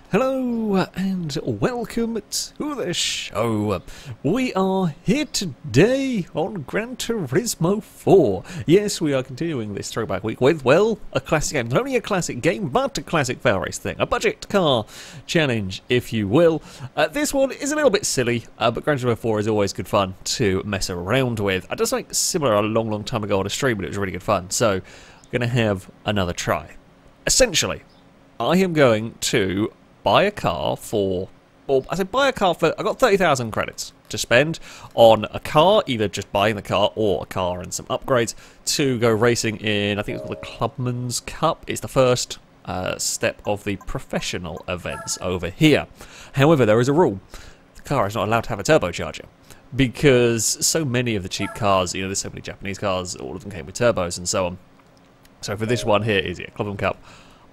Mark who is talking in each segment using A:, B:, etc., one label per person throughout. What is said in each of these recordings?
A: Hello and welcome to the show. We are here today on Gran Turismo 4. Yes, we are continuing this throwback week with, well, a classic game. Not only a classic game, but a classic FailRace thing. A budget car challenge, if you will. This one is a little bit silly, but Gran Turismo 4 is always good fun to mess around with. I did something similar a long time ago on a stream, but it was really good fun. So, I'm going to have another try. Essentially, I am going to buy a car for, I got 30,000 credits to spend on a car, either just buying the car or a car and some upgrades to go racing in, I think it's called the Clubman's Cup. It's the first step of the professional events over here. However, there is a rule. The car is not allowed to have a turbocharger because so many of the cheap cars, you know, there's so many Japanese cars, all of them came with turbos and so on. So for this one here is Clubman Cup.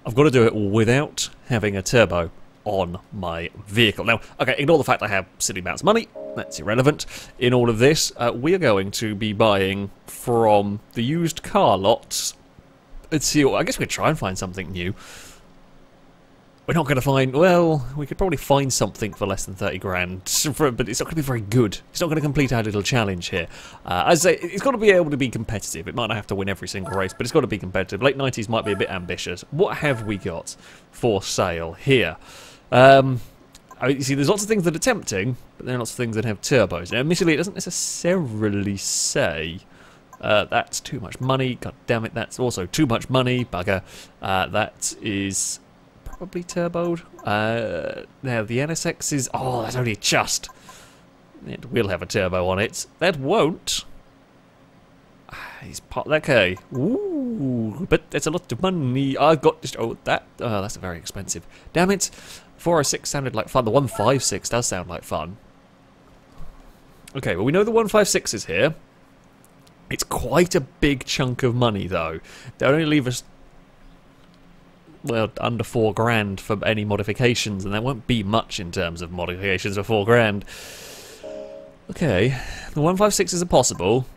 A: I've got to do it without having a turbo on my vehicle. Now, okay, ignore the fact I have silly amounts of money. That's irrelevant. In all of this, we are going to be buying from the used car lots. Let's see, I guess we could try and find something new. We're not going to find, well, we could probably find something for less than 30 grand, but it's not going to be very good. It's not going to complete our little challenge here. As I say, it's got to be able to be competitive. It might not have to win every single race, but it's got to be competitive. Late 90s might be a bit ambitious. What have we got for sale here? I mean, you see, there's lots of things that are tempting, but there are lots of things that have turbos. Now, admittedly, it doesn't necessarily say that's too much money. God damn it, that's also too much money. Bugger. That is probably turboed. Now, the NSX is... Oh, that's only just. It will have a turbo on it. That won't. He's part... Okay. Ooh, but that's a lot of money. I've got... Oh, that's very expensive. Damn it. 406 sounded like fun. The 156 does sound like fun. Okay, well, we know the 156 is here. It's quite a big chunk of money, though. They only leave us, well, under 4 grand for any modifications, and there won't be much in terms of modifications for 4 grand. Okay, the 156 is impossible.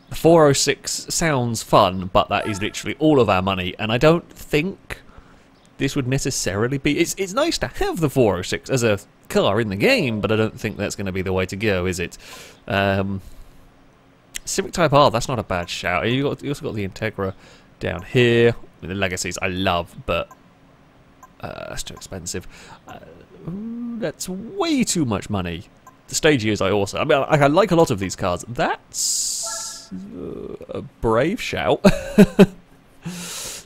A: The 406 sounds fun, but that is literally all of our money, and I don't think this would necessarily be... It's nice to have the 406 as a car in the game, but I don't think that's going to be the way to go, is it? Civic Type R, that's not a bad shout. You also got the Integra down here. The Legacies I love, but that's too expensive. That's way too much money. The Stage Years I also... I mean, I like a lot of these cars. That's a brave shout.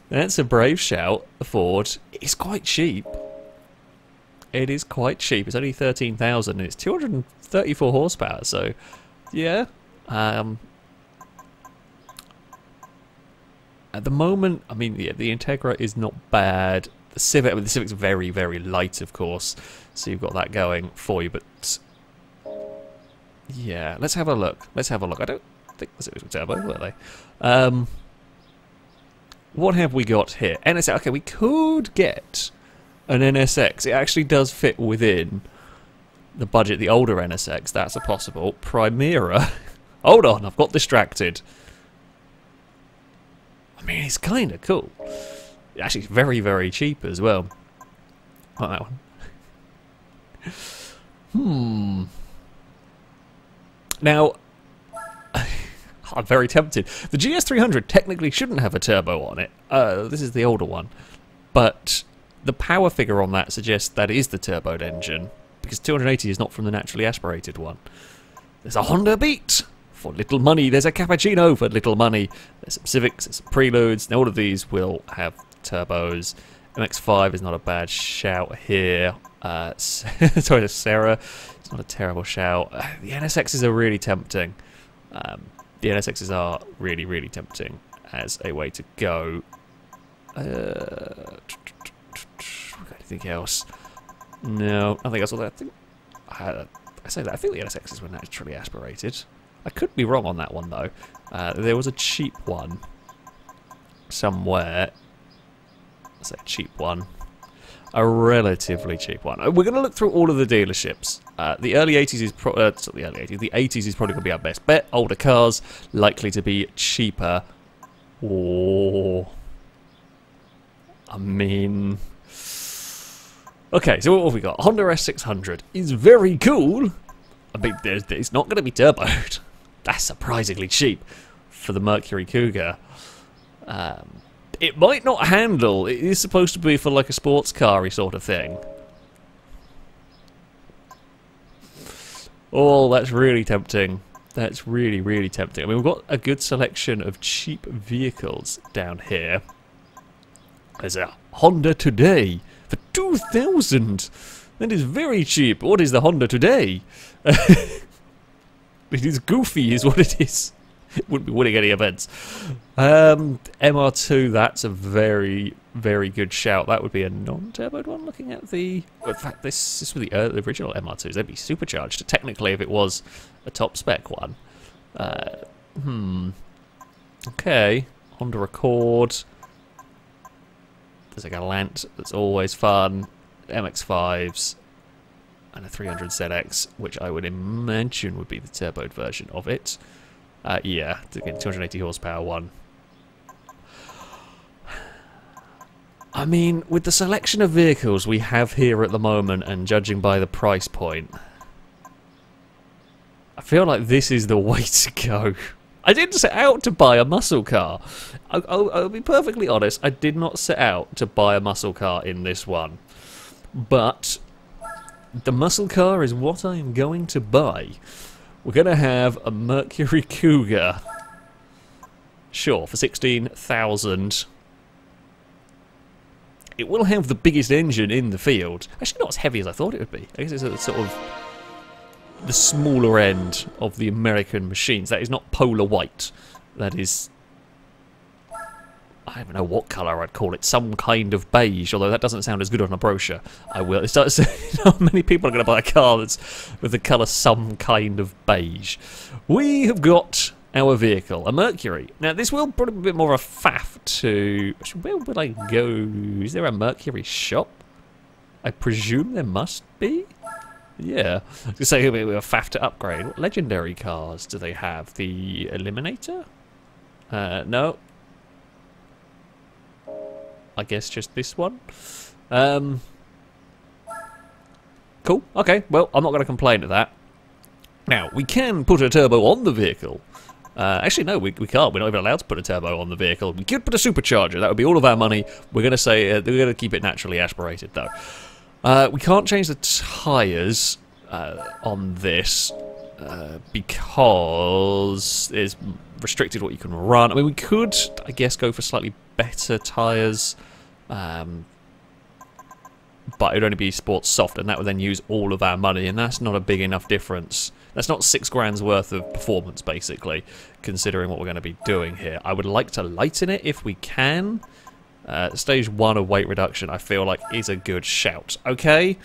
A: That's a brave shout. The Ford is quite cheap. It is quite cheap. It's only 13,000 and it's 234 horsepower. So, yeah. At the moment, I mean, yeah, the Integra is not bad. The Civic, I mean, the Civic's very, very light, of course. So you've got that going for you. But yeah, let's have a look. Let's have a look. I don't think the Civics were turbo, were they? What have we got here? NSX. Okay, we could get an NSX. It actually does fit within the budget. The older NSX, that's a possible. Primera. Hold on, I've got distracted. I mean, it's kind of cool. Actually, it's very, very cheap as well. Not that one. Now, I'm very tempted. The GS300 technically shouldn't have a turbo on it. This is the older one. But the power figure on that suggests that is the turboed engine, because 280 is not from the naturally aspirated one. There's a Honda Beat for little money. There's a Cappuccino for little money. There's some Civics, there's some Preludes. Now all of these will have turbos. MX-5 is not a bad shout here. Sorry, the Sarah. It's not a terrible shout. The NSXs are really tempting. The NSXs are really, really tempting as a way to go. Anything else? No, nothing else. I think I say that. I think the NSXs were naturally aspirated. I could be wrong on that one though. There was a cheap one somewhere. Let's say a cheap one. A relatively cheap one. We're going to look through all of the dealerships. The early 80s is the early 80s. The 80s is probably going to be our best bet. Older cars likely to be cheaper. Oh, I mean, Okay, so what have we got? Honda S600 is very cool. I mean, it's not going to be turboed. That's surprisingly cheap for the Mercury Cougar. It might not handle. It is supposed to be for like a sports car-y sort of thing. Oh, that's really tempting. That's really, really tempting. I mean, we've got a good selection of cheap vehicles down here. There's a Honda Today for 2,000. That is very cheap. What is the Honda Today? It is goofy, is what it is. It wouldn't be winning any events. MR2, that's a very, very good shout. That would be a non-turboed one. Looking at the, in fact, this was the original MR2s. They'd be supercharged. Technically, if it was a top spec one. Okay, Honda Accord. There's a Galant that's always fun. MX-5s and a 300ZX, which I would imagine would be the turboed version of it. Yeah, again, 280 horsepower one. I mean, with the selection of vehicles we have here at the moment, and judging by the price point, I feel like this is the way to go. I didn't set out to buy a muscle car. I'll be perfectly honest, I did not set out to buy a muscle car in this one. But the muscle car is what I am going to buy. We're going to have a Mercury Cougar. Sure, for 16,000. It will have the biggest engine in the field. Actually, not as heavy as I thought it would be. I guess it's a sort of the smaller end of the American machines. That is not polar white. That is, I don't know what colour I'd call it. Some kind of beige, although that doesn't sound as good on a brochure. I will. It's not many people are going to buy a car that's with the colour some kind of beige. We have got our vehicle, a Mercury. Now, this will put a bit more of a faff to... Where would I go? Is there a Mercury shop? I presume there must be? Yeah. I was going to say, we have a faff to upgrade. What legendary cars do they have? The Eliminator? No. I guess just this one. Cool. Okay. Well, I'm not going to complain to that. Now, we can put a turbo on the vehicle. Actually, no, we can't. We're not even allowed to put a turbo on the vehicle. We could put a supercharger. That would be all of our money. We're going to say we're going to keep it naturally aspirated, though. We can't change the tyres on this because it's restricted what you can run. I mean, we could, I guess, go for slightly better tyres, but it would only be sports soft, and that would then use all of our money, and that's not a big enough difference. That's not £6,000 worth of performance, basically, considering what we're going to be doing here. I would like to lighten it if we can. Stage 1 of weight reduction, I feel like, is a good shout. Okay,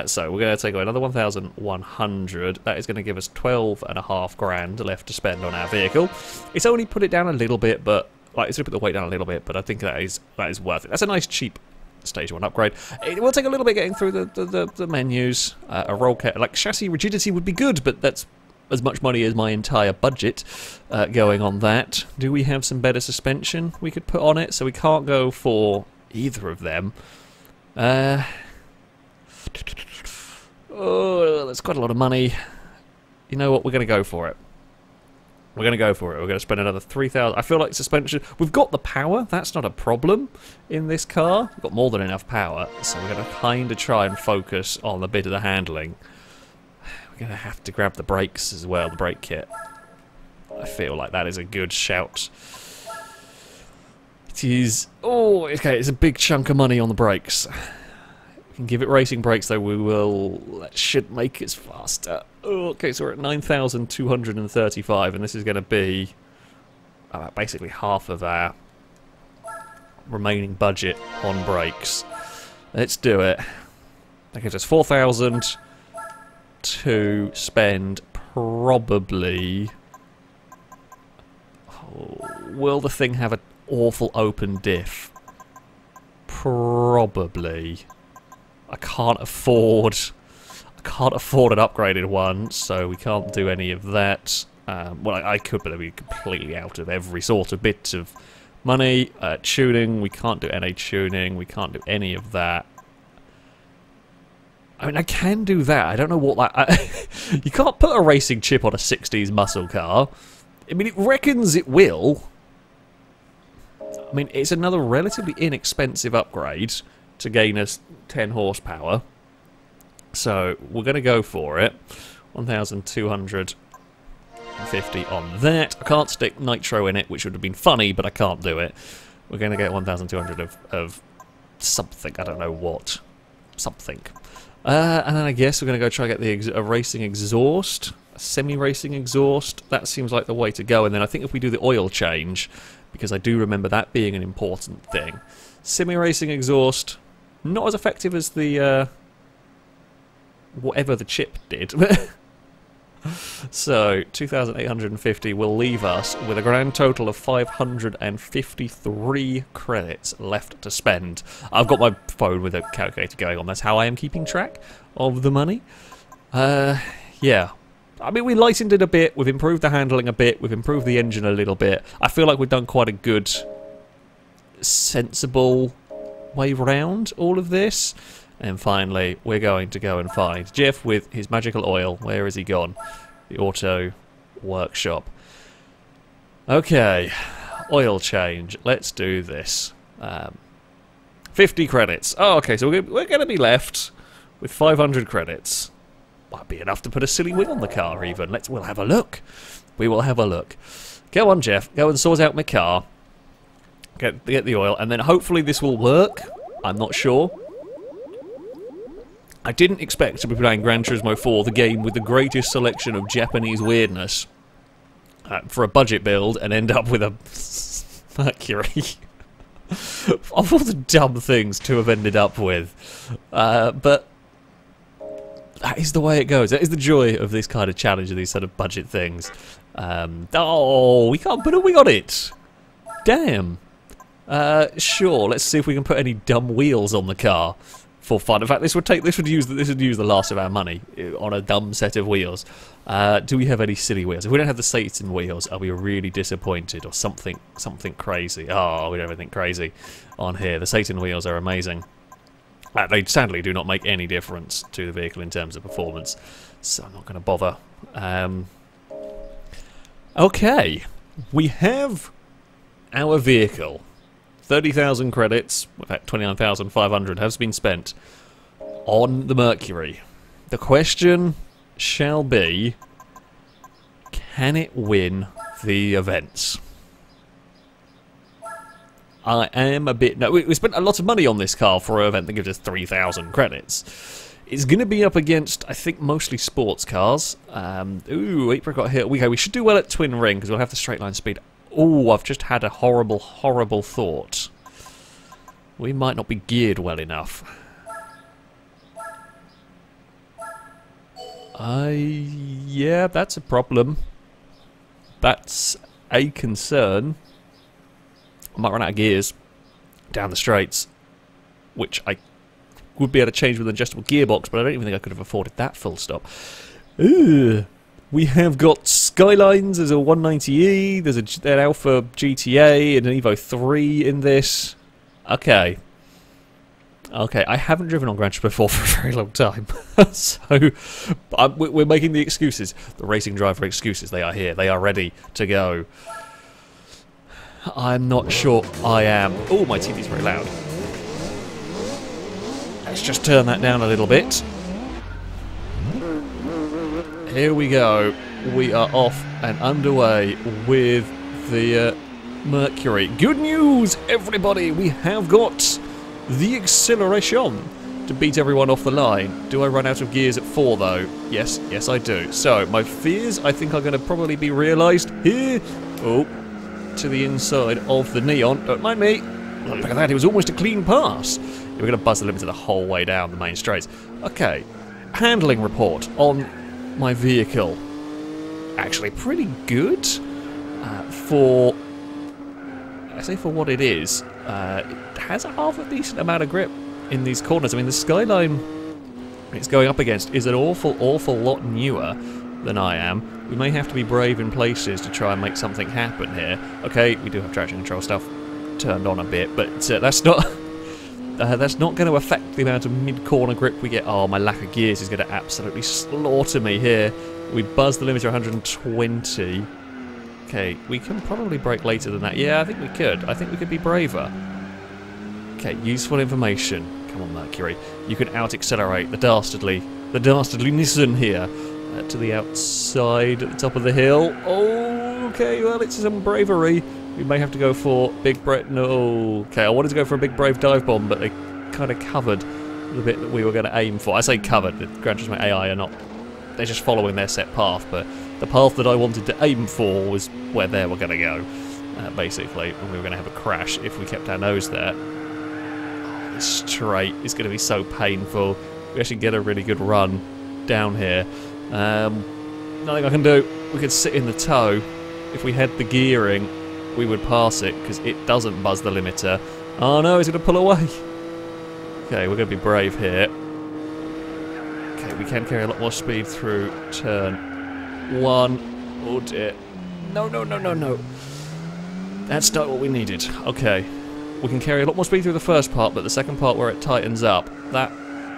A: so we're going to take away another 1,100. That is going to give us 12.5 grand left to spend on our vehicle. It's only put it down a little bit, but like it's going to put the weight down a little bit. But I think that is worth it. That's a nice cheap Stage 1 upgrade. It will take a little bit getting through the menus. A roll kit, like chassis rigidity would be good, but that's as much money as my entire budget going on that. Do we have some better suspension we could put on it? So we can't go for either of them. Oh, that's quite a lot of money. You know what? We're going to go for it. We're going to go for it. We're going to spend another 3,000. I feel like suspension... We've got the power. That's not a problem in this car. We've got more than enough power. So we're going to kind of try and focus on a bit of the handling. We're going to have to grab the brakes as well, the brake kit. I feel like that is a good shout. It is... Oh, okay, it's a big chunk of money on the brakes. We can give it racing brakes, though. We will... That should make us faster. Oh, okay, so we're at 9,235, and this is going to be basically half of our remaining budget on brakes. Let's do it. That gives us 4,000 to spend probably... Oh, will the thing have an awful open diff? Probably. I can't afford an upgraded one, so we can't do any of that. Well, I could, but I'd be completely out of every sort of bit of money. Tuning, we can't do NA tuning, we can't do any of that. I mean, I can do that. I don't know what that... you can't put a racing chip on a 60s muscle car. I mean, it reckons it will. I mean, it's another relatively inexpensive upgrade to gain us 10 horsepower. So, we're going to go for it. 1,250 on that. I can't stick nitro in it, which would have been funny, but I can't do it. We're going to get 1,200 of something. I don't know what. Something. And then I guess we're going to go try and get a racing exhaust. A semi-racing exhaust. That seems like the way to go. And then I think if we do the oil change, because I do remember that being an important thing. Semi-racing exhaust, not as effective as the... whatever the chip did. So, 2,850 will leave us with a grand total of 553 credits left to spend. I've got my phone with a calculator going on. That's how I am keeping track of the money. Yeah. I mean, we lightened it a bit. We've improved the handling a bit. We've improved the engine a little bit. I feel like we've done quite a good, sensible way round all of this. And finally, we're going to go and find Jeff with his magical oil. Where has he gone? The auto workshop. Okay, oil change. Let's do this. 50 credits. Oh, okay, so we're going to be left with 500 credits. Might be enough to put a silly wing on the car, even. We'll have a look. We will have a look. Go on, Jeff. Go and sort out my car. Get the oil, and then hopefully this will work. I'm not sure. I didn't expect to be playing Gran Turismo 4, the game with the greatest selection of Japanese weirdness, for a budget build, and end up with a Mercury. Of all the dumb things to have ended up with. But that is the way it goes. That is the joy of this kind of challenge, of these sort of budget things. Oh, we can't put a wing on it! Damn. Sure, let's see if we can put any dumb wheels on the car. For fun. In fact, this would use the last of our money on a dumb set of wheels. Do we have any silly wheels? If we don't have the Satan wheels, are we really disappointed, or something crazy? Oh, we don't have anything crazy on here. The Satan wheels are amazing. They sadly do not make any difference to the vehicle in terms of performance, so I'm not going to bother. Okay, we have our vehicle. 30,000 credits, in fact 29,500 has been spent on the Mercury. The question shall be, can it win the events? I am a bit... No, we spent a lot of money on this car for an event that gives us 3,000 credits. It's going to be up against, I think, mostly sports cars. Ooh, Apricot Hill. We should do well at Twin Ring, because we'll have the straight line speed. Oh, I've just had a horrible, horrible thought. We might not be geared well enough. Yeah, that's a problem. That's a concern. I might run out of gears down the straights, which I would be able to change with an adjustable gearbox, but I don't even think I could have afforded that full stop. Ugh. We have got Skylines, there's a 190E, there's an Alpha GTA, and an Evo 3 in this. Okay. Okay, I haven't driven on Gran Turismo 4 for a very long time. So, we're making the excuses. The racing driver excuses, they are here. They are ready to go. I'm not sure I am. Oh, my TV's very loud. Let's just turn that down a little bit. Here we go. We are off and underway with the Mercury. Good news, everybody! We have got the acceleration to beat everyone off the line. Do I run out of gears at 4, though? Yes, yes I do. So, my fears, I think, are going to probably be realised here. Oh, to the inside of the neon. Don't mind me. Look at that, it was almost a clean pass. We're going to buzz the limiter the whole way down the main straights. Okay, handling report on my vehicle. Actually pretty good for, I say for what it is. It has a half a decent amount of grip in these corners. I mean, the Skyline it's going up against is an awful lot newer than I am. We may have to be brave in places to try and make something happen here. Okay, we do have traction control stuff turned on a bit, but that's not That's not going to affect the amount of mid-corner grip we get. Oh, my lack of gears is going to absolutely slaughter me here. We buzzed the limiter 120. Okay, we can probably brake later than that. Yeah, I think we could. I think we could be braver. Okay, useful information. Come on, Mercury. You can out-accelerate the dastardly Nissan here. To the outside at the top of the hill. Oh, okay, well, it's some bravery. We may have to go for big brave. No, okay, I wanted to go for a big brave dive bomb, but they kind of covered the bit that we were going to aim for. I say covered, the Gran Turismo AI are not, they're just following their set path, but the path that I wanted to aim for was where they were going to go, basically, and we were going to have a crash if we kept our nose there. Oh, this straight is going to be so painful. We actually get a really good run down here. Nothing I can do. We could sit in the toe. If we had the gearing, we would pass it, because it doesn't buzz the limiter. Oh no, he's going to pull away. Okay, we're going to be brave here. Okay, we can carry a lot more speed through turn 1. Oh dear. No, no, no, no, no. That's not what we needed. Okay. We can carry a lot more speed through the first part, but the second part where it tightens up, that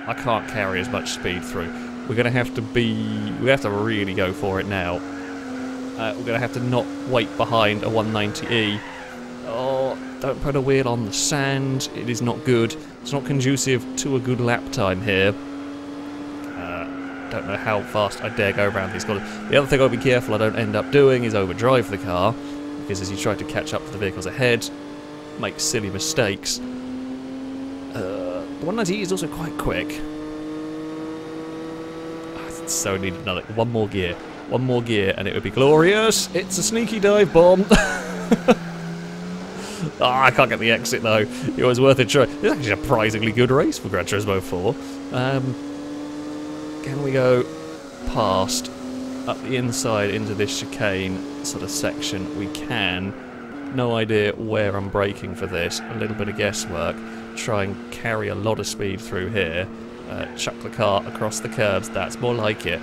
A: I can't carry as much speed through. We're going to have to we have to really go for it now. We're going to have to not wait behind a 190E. Oh, don't put a wheel on the sand. It is not good. It's not conducive to a good lap time here. Don't know how fast I dare go around these corners. The other thing I'll be careful I don't end up doing is overdrive the car, because as you try to catch up to the vehicles ahead, make silly mistakes. The 190E is also quite quick. I so need another one more gear, and it would be glorious. It's a sneaky dive bomb. Oh, I can't get the exit though. It was worth a try. It's actually a surprisingly good race for Gran Turismo 4. Can we go past up the inside into this chicane sort of section? We can. No idea where I'm braking for this. A little bit of guesswork. Try and carry a lot of speed through here. Chuck the car across the curbs. That's more like it.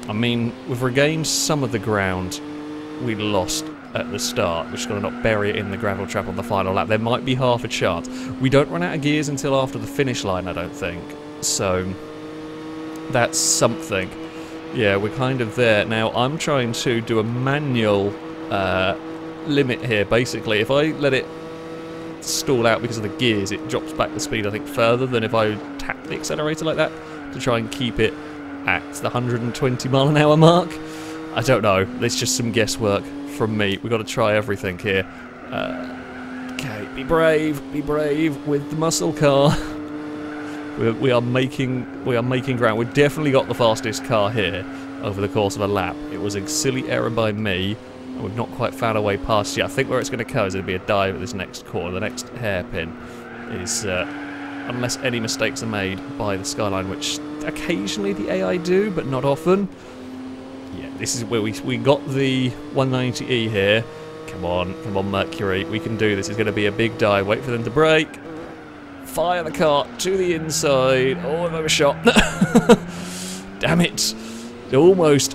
A: I mean, we've regained some of the ground we lost at the start. We're just going to not bury it in the gravel trap on the final lap. There might be half a chance. We don't run out of gears until after the finish line, I don't think. So, that's something. Yeah, we're kind of there. Now, I'm trying to do a manual limit here, basically. If I let it stall out because of the gears, it drops back the speed, I think, further than if I tap the accelerator like that to try and keep it at the 120 mile an hour mark. I don't know. There's just some guesswork from me. We've got to try everything here. Okay, be brave with the muscle car. We are making ground. We've definitely got the fastest car here over the course of a lap. It was a silly error by me, and we've not quite found our way past yet. I think where it's going to go is going to be a dive at this next corner. The next hairpin is, unless any mistakes are made by the skyline, which occasionally the AI do, but not often. Yeah, this is where we got the 190E here. Come on, Mercury. We can do this. It's going to be a big dive. Wait for them to brake. Fire the car to the inside. Oh, I've overshot. Damn it. It almost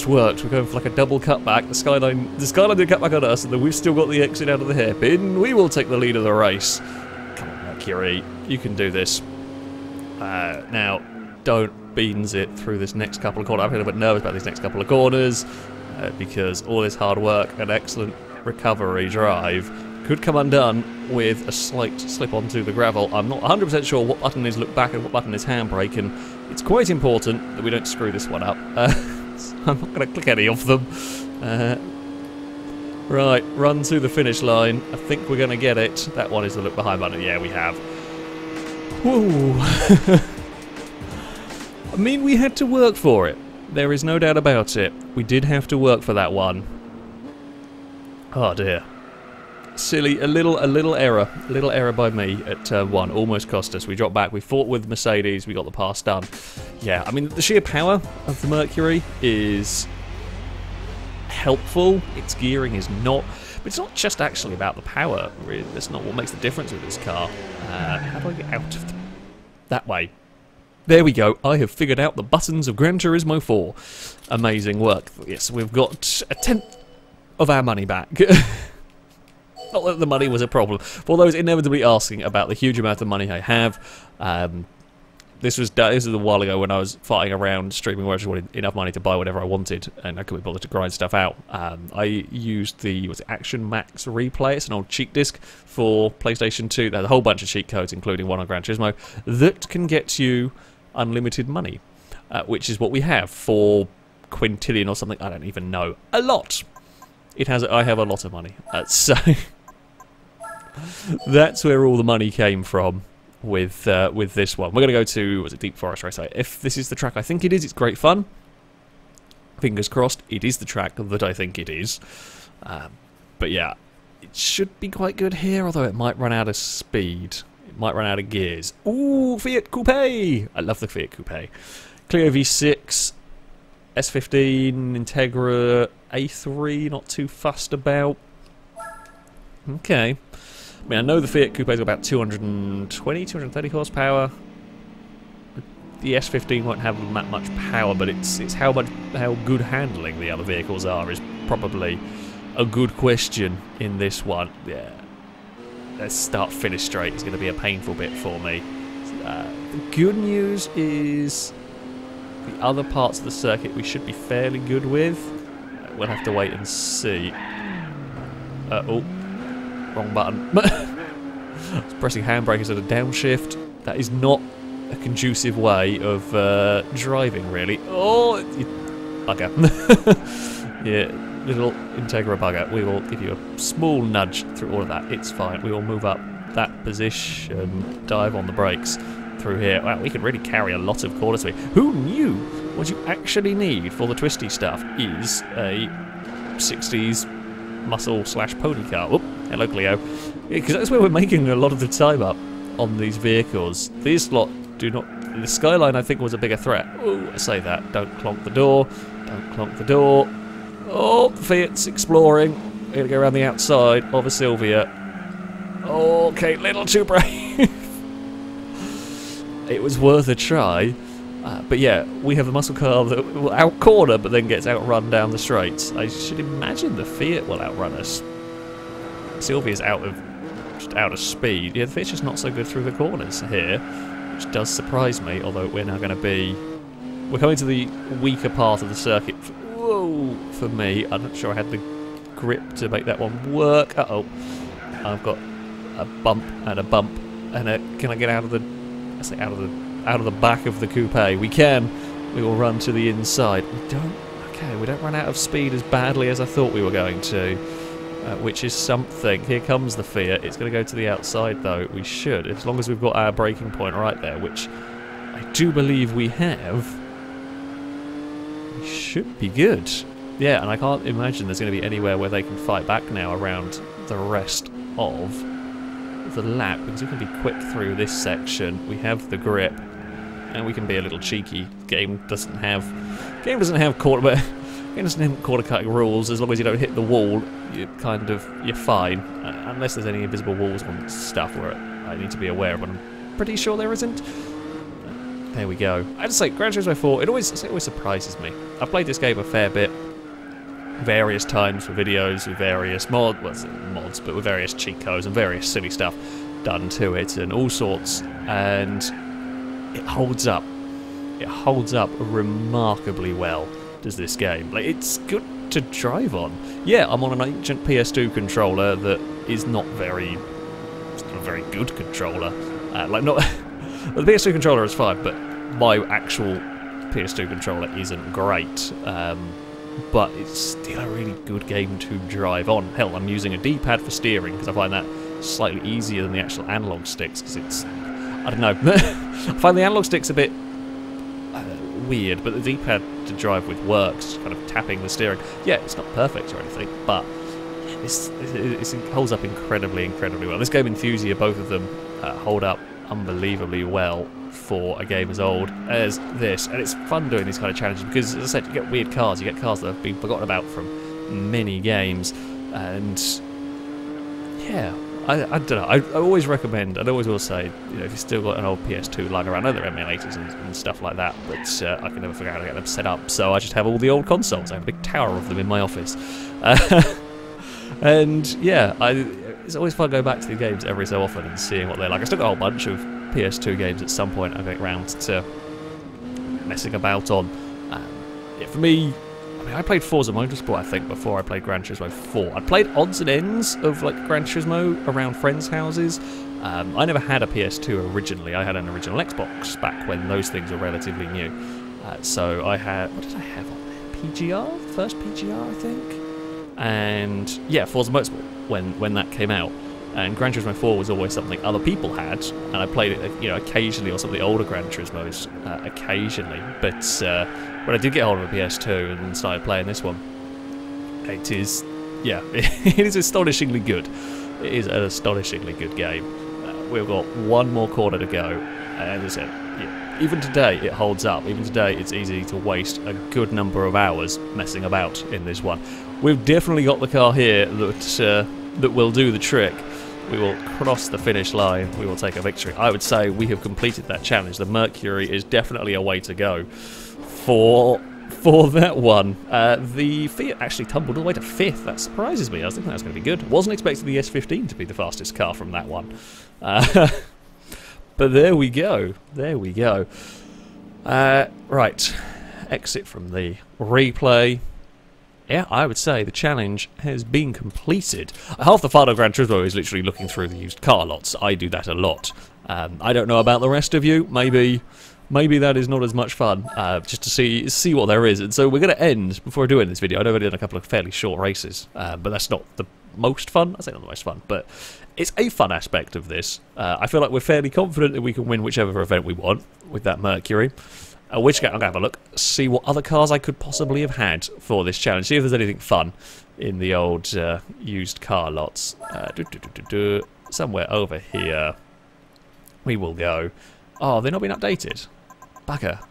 A: worked. We're going for like a double cutback. The skyline did cut back on us, and then we've still got the exit out of the hairpin. We will take the lead of the race. Come on, Mercury. You can do this. Now, don't beans it through this next couple of corners. I'm a little bit nervous about these next couple of corners, because all this hard work and excellent recovery drive could come undone with a slight slip onto the gravel. I'm not 100% sure what button is look back and what button is handbrake, and it's quite important that we don't screw this one up. So I'm not going to click any of them. Right, run to the finish line. I think we're going to get it. That one is the look behind button. Yeah, we have. Woo! I mean, we had to work for it. There is no doubt about it. We did have to work for that one. Oh dear. Silly, a little error by me at turn 1, almost cost us. We dropped back, we fought with Mercedes, we got the pass done. Yeah, I mean, the sheer power of the Mercury is helpful, its gearing is not, but it's not just actually about the power, really. That's not what makes the difference with this car. How do I get out of that way? There we go, I have figured out the buttons of Gran Turismo 4. Amazing work. Yes, we've got a tenth of our money back. Not that the money was a problem. For those inevitably asking about the huge amount of money I have, this was a while ago when I was fighting around streaming where I just wanted enough money to buy whatever I wanted and I couldn't be bothered to grind stuff out. I used the Action Max Replay. It's an old cheat disc for PlayStation 2. There's a whole bunch of cheat codes, including one on Gran Turismo, that can get you unlimited money, which is what we have for quintillion or something. I don't even know. A lot. I have a lot of money. So that's where all the money came from. With this one, we're going to go to, was it Deep Forest Race? If this is the track I think it is, it's great fun. Fingers crossed, it is the track that I think it is. But yeah, it should be quite good here, although it might run out of speed. It might run out of gears. Ooh, Fiat Coupe! I love the Fiat Coupe. Clio V6, S15, Integra, A3, not too fussed about. Okay. I mean, I know the Fiat Coupe's got about 220, 230 horsepower. The S15 won't have that much power, but it's how good handling the other vehicles are is probably a good question in this one. Yeah, let's start finish straight. It's going to be a painful bit for me. The good news is the other parts of the circuit we should be fairly good with. We'll have to wait and see. Oh. Wrong button. I was pressing handbrake instead of downshift. That is not a conducive way of driving, really. Oh, bugger. Yeah, little Integra bugger. We will give you a small nudge through all of that. It's fine. We will move up that position, dive on the brakes through here. Wow, we could really carry a lot of corner speed. Who knew what you actually need for the twisty stuff is a 60s muscle/pony car. Oop, hello Clio. Because that's where we're making a lot of the time up on these vehicles. These lot do not... The Skyline, I think, was a bigger threat. Oh, I say that. Don't clonk the door. Don't clonk the door. Oh, the Fiat's exploring. We're going to go around the outside of a Silvia. Okay, little too brave. It was worth a try. But yeah, we have a muscle car that will out-corner but then gets outrun down the straights. I should imagine the Fiat will outrun us. Silvia's just out of speed. Yeah, the Fiat's just not so good through the corners here, which does surprise me, although we're now going to be... We're coming to the weaker part of the circuit. Whoa, for me. I'm not sure I had the grip to make that one work. Uh-oh. I've got a bump and a bump. And can I get out of the... I say out of the back of the coupe? We can. We will run to the inside. We don't... Okay, we don't run out of speed as badly as I thought we were going to. Which is something. Here comes the Fiat. It's going to go to the outside, though. We should, as long as we've got our braking point right there, which I do believe we have. We should be good. Yeah, and I can't imagine there's going to be anywhere where they can fight back now around the rest of the lap, because we can be quick through this section. We have the grip, and we can be a little cheeky. Game doesn't have quarter cutting rules. As long as you don't hit the wall, you're fine. Unless there's any invisible walls on stuff where I need to be aware of, and I'm pretty sure there isn't. There we go. I just say, Gran Turismo 4, it always surprises me. I've played this game a fair bit, various times for videos, with various mods, but with various cheat codes and various silly stuff done to it, and all sorts, and it holds up. It holds up remarkably well, does this game. Like, it's good to drive on. Yeah, I'm on an ancient PS2 controller that is not a very good controller. The PS2 controller is fine, but my actual PS2 controller isn't great. But it's still a really good game to drive on. Hell, I'm using a D-pad for steering because I find that slightly easier than the actual analog sticks, because it's... I don't know. I find the analog sticks a bit weird, but the D-pad to drive with works, just kind of tapping the steering. Yeah, it's not perfect or anything, but it holds up incredibly well. This game and Enthusia, both of them hold up unbelievably well for a game as old as this, and it's fun doing these kind of challenges because, as I said, you get weird cars, you get cars that have been forgotten about from many games, and yeah, I don't know, I always recommend, and I always will say, you know, if you've still got an old PS2 lying around, I know there are emulators and stuff like that, but I can never figure out how to get them set up, so I just have all the old consoles. I have a big tower of them in my office. And yeah, it's always fun going back to the games every so often and seeing what they're like. I still got a whole bunch of PS2 games at some point I get around to messing about on. Yeah, for me, I mean, I played Forza Motorsport, I think, before I played Gran Turismo 4. I played odds and ends of like Gran Turismo around friends' houses. I never had a PS2 originally. I had an original Xbox back when those things were relatively new. So I had, what did I have on there? PGR? First PGR, I think? And yeah, Forza Motorsport when that came out. And Gran Turismo 4 was always something other people had, and I played it, you know, occasionally, or some of the older Gran Turismos occasionally. But when I did get hold of a PS2 and started playing this one, it is, yeah, it is astonishingly good. It is an astonishingly good game. We've got one more quarter to go, and as I said, yeah, even today it holds up. Even today it's easy to waste a good number of hours messing about in this one. We've definitely got the car here that will do the trick. We will cross the finish line. We will take a victory. I would say we have completed that challenge. The Mercury is definitely a way to go for that one. The Fiat actually tumbled all the way to 5th. That surprises me. I was thinking that was going to be good. Wasn't expecting the S15 to be the fastest car from that one. But there we go. There we go. Right. Exit from the replay. Yeah, I would say the challenge has been completed. Half the fun of Gran Turismo is literally looking through the used car lots. I do that a lot. I don't know about the rest of you. Maybe that is not as much fun, just to see what there is. And so we're going to end, before I do end this video, I know I've done a couple of fairly short races, but that's not the most fun. I say not the most fun, but it's a fun aspect of this. I feel like we're fairly confident that we can win whichever event we want with that Mercury. Which I'm going to have a look, see what other cars I could possibly have had for this challenge, see if there's anything fun in the old used car lots. Somewhere over here we will go. Oh, they've not been updated. Bugger.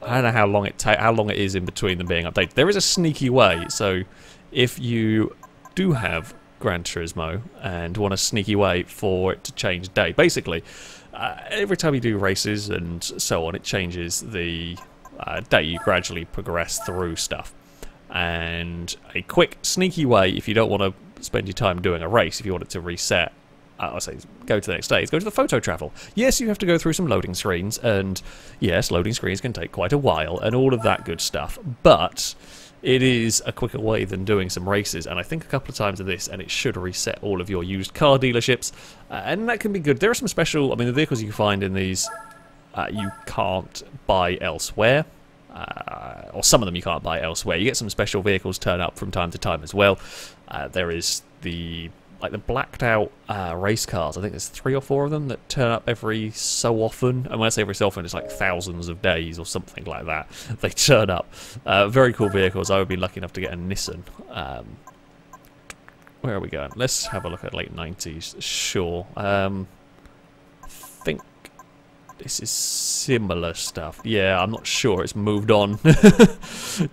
A: I don't know how long it is in between them being updated. There is a sneaky way, so if you do have Gran Turismo and want a sneaky way for it to change day, basically, every time you do races and so on, it changes the day. You gradually progress through stuff. And a quick, sneaky way, if you don't want to spend your time doing a race, if you want it to reset, I'll say go to the next day, is go to the photo travel. Yes, you have to go through some loading screens, and yes, loading screens can take quite a while, and all of that good stuff, but it is a quicker way than doing some races, and I think a couple of times of this, and it should reset all of your used car dealerships, and that can be good. There are some special, I mean, the vehicles you find in these, you can't buy elsewhere, or some of them you can't buy elsewhere. You get some special vehicles turn up from time to time as well. There is the blacked out race cars. I think there's 3 or 4 of them that turn up every so often. And when I say every so often, it's like thousands of days or something like that. They turn up. Very cool vehicles. I would be lucky enough to get a Nissan. Where are we going? Let's have a look at late 90s. Sure. I think this is similar stuff. Yeah, I'm not sure. It's moved on.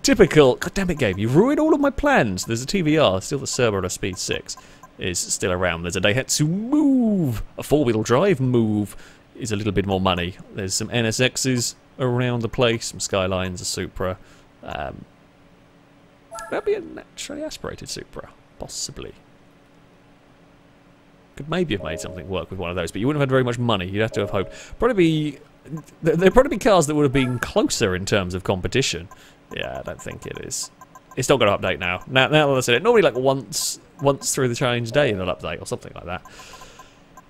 A: Typical. God damn it, game. You ruined all of my plans. There's a TVR. Still the Cerberus Speed 6. Is still around. There's a Daihatsu Move. A 4-wheel drive Move is a little bit more money. There's some NSXs around the place, some Skylines, a Supra. That'd be a naturally aspirated Supra, possibly. Could maybe have made something work with one of those, but you wouldn't have had very much money. You'd have to have hoped. There'd probably be cars that would have been closer in terms of competition. Yeah, I don't think it is. It's not going to update now. Now that I said it, normally like once through the challenge day it'll update or something like that.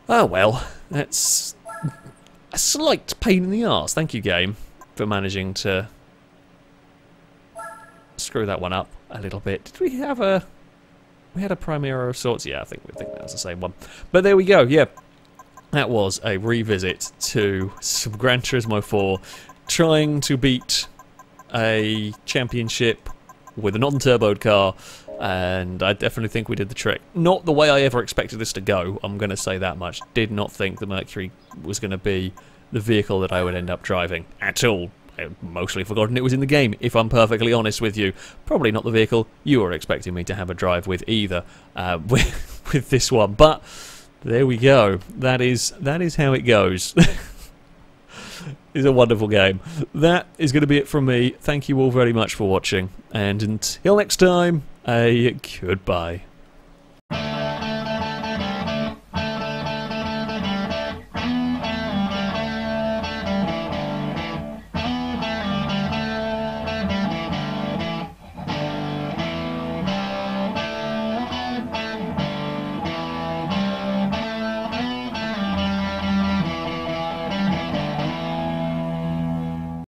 A: Oh well, that's a slight pain in the arse. Thank you, game, for managing to screw that one up a little bit. Did we have a... We had a Primera of sorts? Yeah, I think that was the same one. But there we go, yeah. That was a revisit to some Gran Turismo 4, trying to beat a championship with a non-turboed car, and I definitely think we did the trick. Not the way I ever expected this to go, I'm going to say that much. Did not think the Mercury was going to be the vehicle that I would end up driving at all. I had mostly forgotten it was in the game, if I'm perfectly honest with you. Probably not the vehicle you were expecting me to have a drive with either, with this one. But there we go. That is how it goes. It's a wonderful game. That is going to be it from me. Thank you all very much for watching, and until next time, a goodbye.